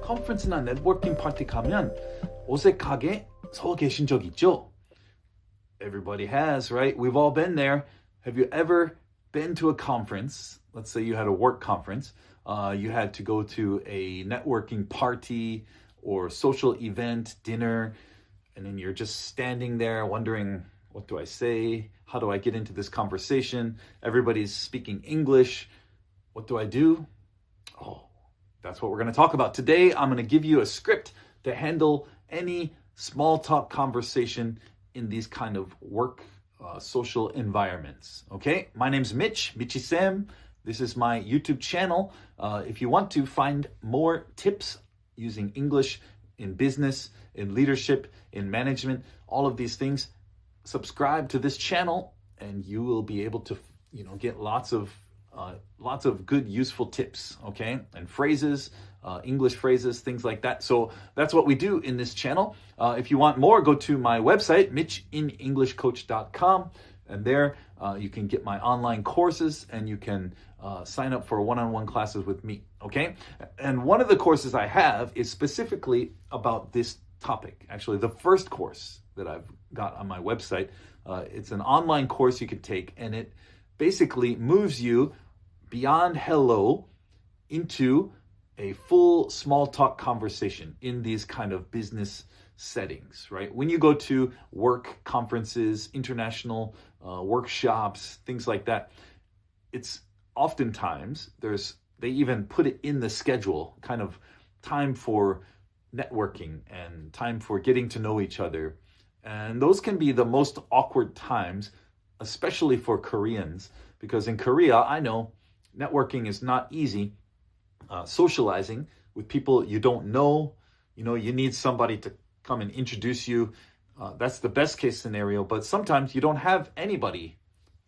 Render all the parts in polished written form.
컨퍼런스나 네트워킹 파티 가면 어색하게 서 계신 적 있죠? Everybody has, right? We've all been there. Have you ever been to a conference? Let's say you had a work conference. You had to go to a networking party or social event, dinner, and then you're just standing there wondering, what do I say? How do I get into this conversation? Everybody's speaking English. What do I do? Oh, that's what we're going to talk about. Today, I'm going to give you a script to handle any small talk conversation in these kind of work social environments. Okay, my name's Mitch, Michi쌤. This is my YouTube channel. If you want to find more tips using English in business, in leadership, in management, all of these things, subscribe to this channel and you will be able to, get lots of good, useful tips, okay? And phrases, English phrases, things like that. So that's what we do in this channel. If you want more, go to my website, mitchinenglishcoach.com. And there you can get my online courses and you can sign up for one-on-one classes with me, okay? And one of the courses I have is specifically about this topic. Actually, the first course that I've got on my website, it's an online course you could take, and it basically moves you beyond hello into a full small talk conversation in these kind of business settings, right? When you go to work conferences, international workshops, things like that, it's oftentimes they even put it in the schedule, kind of time for networking and time for getting to know each other. And those can be the most awkward times, especially for Koreans, because in Korea, I know networking is not easy. Socializing with people you don't know, you need somebody to come and introduce you. That's the best case scenario, but sometimes you don't have anybody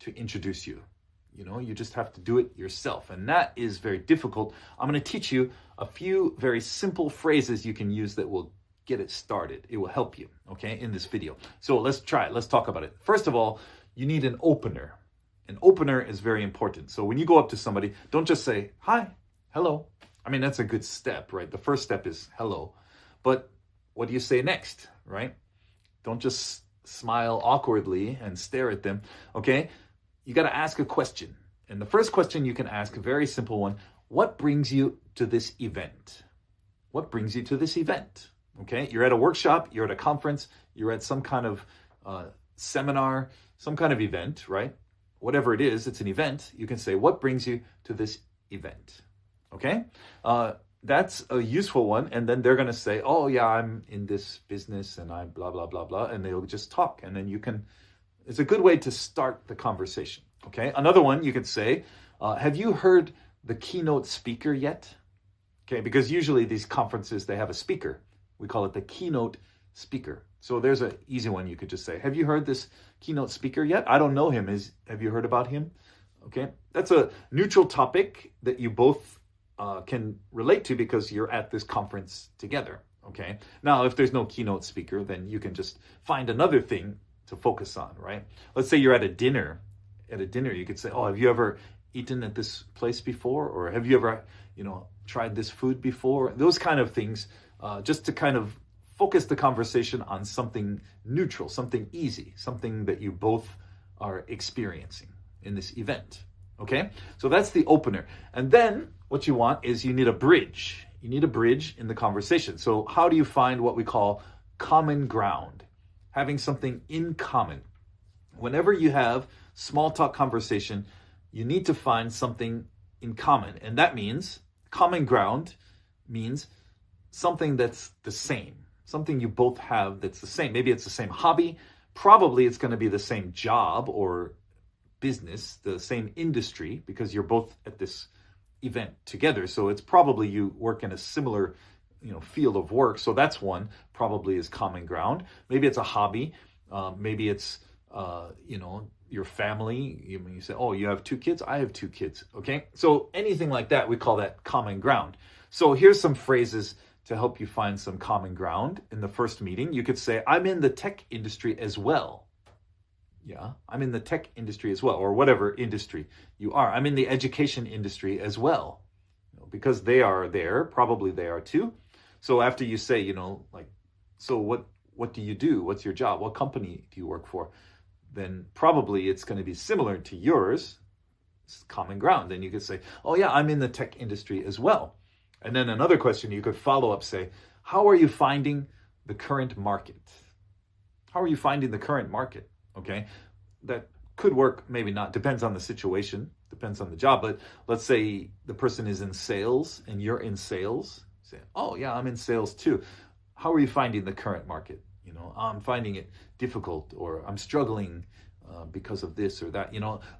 to introduce you. You just have to do it yourself, and that is very difficult. I'm going to teach you a few very simple phrases you can use that will get it started. It will help you, okay, in this video. So let's try it. Let's talk about it. First of all, you need an opener. An opener is very important. So when you go up to somebody, don't just say, hi, hello. I mean, that's a good step, right? The first step is hello. But what do you say next, right? Don't just smile awkwardly and stare at them, okay? You got to ask a question. And the first question you can ask, a very simple one, what brings you to this event? What brings you to this event? Okay, you're at a workshop, you're at a conference, you're at some kind of seminar, some kind of event, right? Whatever it is, it's an event. You can say, what brings you to this event? Okay, that's a useful one. And then they're going to say, oh yeah, I'm in this business and I blah, blah, blah, blah. And they'll just talk. And then it's a good way to start the conversation. Okay, another one you could say, have you heard the keynote speaker yet? Okay, because usually these conferences, they have a speaker. We call it the keynote speaker. So there's an easy one you could just say, have you heard this keynote speaker yet? I don't know him. Have you heard about him? Okay, that's a neutral topic that you both can relate to because you're at this conference together. Okay, now if there's no keynote speaker, then you can just find another thing to focus on, right? Let's say you're at a dinner. At a dinner, you could say, oh, have you ever eaten at this place before? Or have you ever, tried this food before? Those kind of things, just to kind of focus the conversation on something neutral, something easy, something that you both are experiencing in this event, okay? So that's the opener. And then what you want is you need a bridge. You need a bridge in the conversation. So how do you find what we call common ground? Having something in common. Whenever you have small talk conversation, you need to find something in common. And that means common ground means something that's the same, something you both have that's the same. Maybe it's the same hobby. Probably it's going to be the same job or business, the same industry, because you're both at this event together. So it's probably you work in a similar field of work. So that's one, probably is common ground. Maybe it's a hobby. Maybe it's, your family. You say, oh, you have 2 kids? I have 2 kids. Okay. So anything like that, we call that common ground. So here's some phrases to help you find some common ground in the first meeting. You could say, I'm in the tech industry as well. Yeah, I'm in the tech industry as well, or whatever industry you are. I'm in the education industry as well. Because they are there, probably they are too. So after you say, like, so what do you do? What's your job? What company do you work for? Then probably it's going to be similar to yours. It's common ground. Then you could say, oh yeah, I'm in the tech industry as well. And then another question you could follow up, say, how are you finding the current market? How are you finding the current market? Okay, that could work, maybe not. Depends on the situation, depends on the job. But let's say the person is in sales and you're in sales. Say, oh yeah, I'm in sales too. How are you finding the current market? I'm finding it difficult, or I'm struggling because of this or that.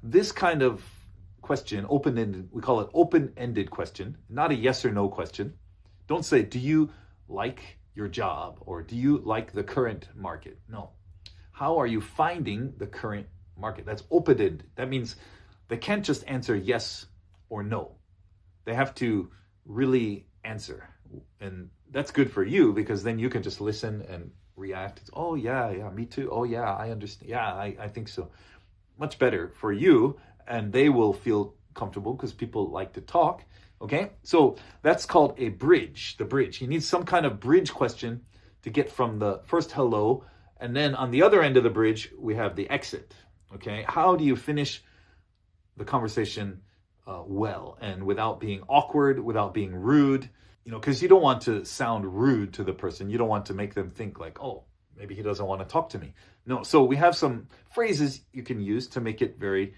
This kind of question, open-ended, we call it open-ended question, not a yes or no question. Don't say, do you like your job, or do you like the current market? No. How are you finding the current market? That's open-ended. That means they can't just answer yes or no. They have to really answer. And that's good for you, because then you can just listen and react. It's, oh yeah, me too. Oh yeah, I understand. Yeah, I think so. Much better for you, and they will feel comfortable because people like to talk. Okay, so that's called a bridge. The bridge. You need some kind of bridge question to get from the first hello, and then on the other end of the bridge we have the exit. Okay, how do you finish the conversation well and without being awkward, without being rude? Because you don't want to sound rude to the person. You don't want to make them think like, oh, maybe he doesn't want to talk to me. No, so we have some phrases you can use to make it very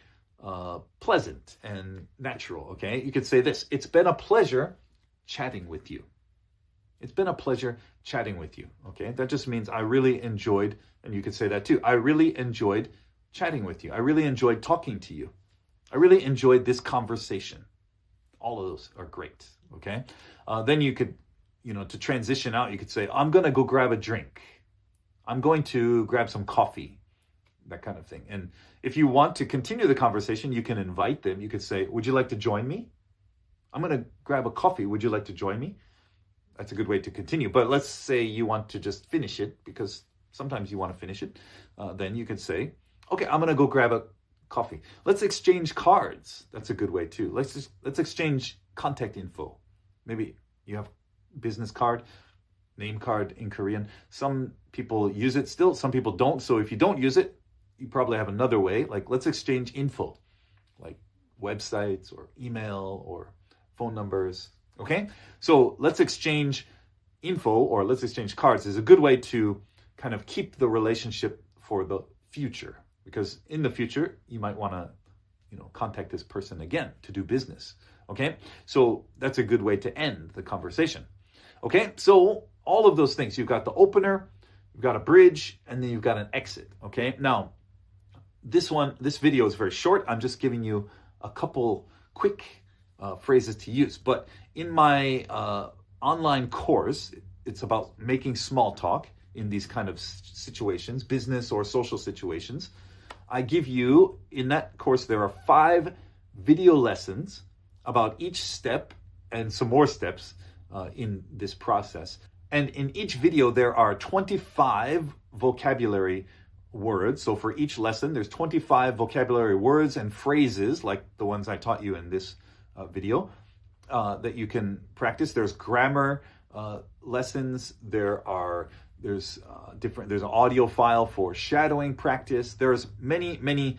pleasant and natural, okay? You could say this: it's been a pleasure chatting with you. It's been a pleasure chatting with you, okay? That just means I really enjoyed, and you could say that too, I really enjoyed chatting with you. I really enjoyed talking to you. I really enjoyed this conversation. All of those are great, okay? Then you could, to transition out, you could say, I'm going to go grab a drink. I'm going to grab some coffee, that kind of thing. And if you want to continue the conversation, you can invite them. You could say, would you like to join me? I'm going to grab a coffee. Would you like to join me? That's a good way to continue. But let's say you want to just finish it, because sometimes you want to finish it. Then you could say, okay, I'm going to go grab a coffee. Let's exchange cards. That's a good way too. Let's exchange contact info. Maybe you have business card, name card in Korean. Some people use it still, some people don't. So if you don't use it, you probably have another way. Like, let's exchange info, like websites or email or phone numbers. Okay, so let's exchange info, or let's exchange cards, is a good way to kind of keep the relationship for the future, because in the future you might want to contact this person again to do business. Okay, so that's a good way to end the conversation. Okay, so all of those things, you've got the opener, you've got a bridge, and then you've got an exit. Okay, now this video is very short. I'm just giving you a couple quick phrases to use. But in my online course, it's about making small talk in these kind of situations, business or social situations. I give you, in that course, there are 5 video lessons about each step and some more steps in this process. And in each video, there are 25 vocabulary words. So for each lesson, there's 25 vocabulary words and phrases like the ones I taught you in this video that you can practice. There's grammar lessons. There's an audio file for shadowing practice. There's many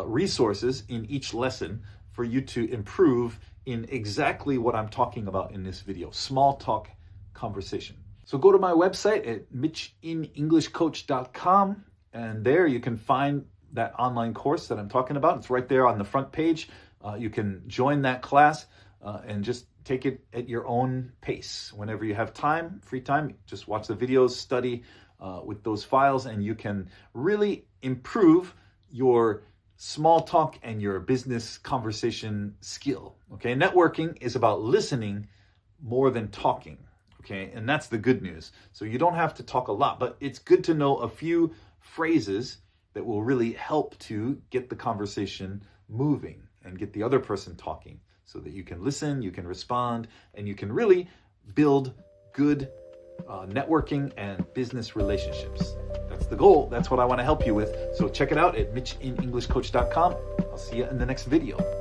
resources in each lesson for you to improve in exactly what I'm talking about in this video, small talk conversation. So go to my website at michinenergycoach.com, and there you can find that online course that I'm talking about. It's right there on the front page. You can join that class and just take it at your own pace. Whenever you have time, free time, just watch the videos, study with those files, and you can really improve your small talk and your business conversation skill. Okay, networking is about listening more than talking. Okay, and that's the good news. So you don't have to talk a lot, but it's good to know a few phrases that will really help to get the conversation moving and get the other person talking, so that you can listen, you can respond, and you can really build good networking and business relationships. That's the goal. That's what I want to help you with. So check it out at michinenergycoach.com. I'll see you in the next video.